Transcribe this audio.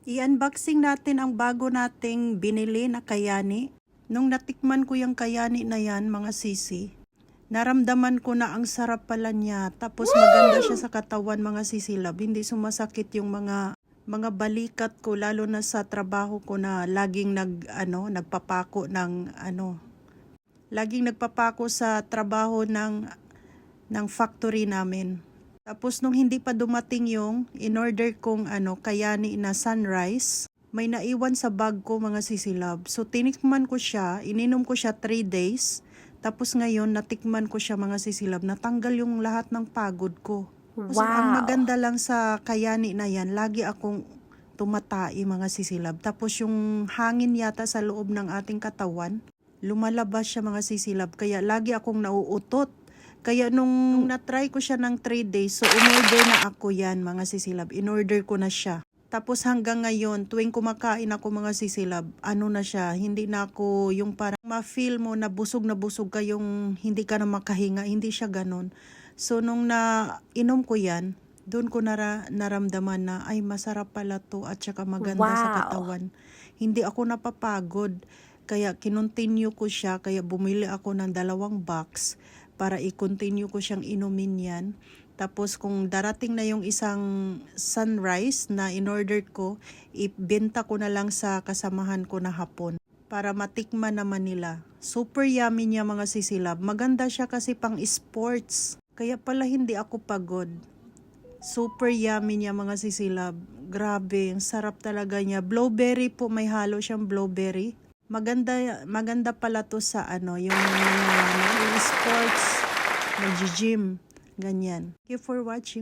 I-unboxing natin ang bago nating binili na kayani. Nung natikman ko yung kayani na yan, mga sisi, naramdaman ko na ang sarap pala niya. Tapos maganda siya sa katawan, mga sisilab. Hindi sumasakit yung mga balikat ko, lalo na sa trabaho ko na laging nagpapako sa trabaho ng factory namin. Tapos nung hindi pa dumating yung in-order kong kayani na sunrise, may naiwan sa bag ko, mga sisilab. So tinikman ko siya, ininom ko siya 3 days. Tapos ngayon natikman ko siya, mga sisilab, natanggal yung lahat ng pagod ko. So, ang maganda lang sa kayani na yan, lagi akong tumatai, mga sisilab. Tapos yung hangin yata sa loob ng ating katawan, lumalabas siya, mga sisilab. Kaya lagi akong nauutot. Kaya nung na-try ko siya ng 3 days, so in-order na ako yan, mga sisilab. In-order ko na siya. Tapos hanggang ngayon, tuwing kumakain ako, mga sisilab, na siya, hindi na ako yung parang ma-feel mo na busog ka yung hindi ka na makahinga, hindi siya ganun. So nung na-inom ko yan, doon ko naramdaman na ay masarap pala to at saka maganda sa katawan. Hindi ako napapagod. Kaya kinontinue ko siya, kaya bumili ako ng 2 box para i-continue ko siyang inumin yan. Tapos kung darating na yung isang sunrise na in-order ko, ibenta ko na lang sa kasamahan ko na hapon para matikman naman nila. Super yummy niya, mga sisilab. Maganda siya kasi pang sports. Kaya pala hindi ako pagod. Super yummy niya, mga sisilab. Grabe, ang sarap talaga niya. Blueberry po, may halo siyang blueberry. Maganda pala to sa yung sports, nag-gym, ganyan. Thank you for watching.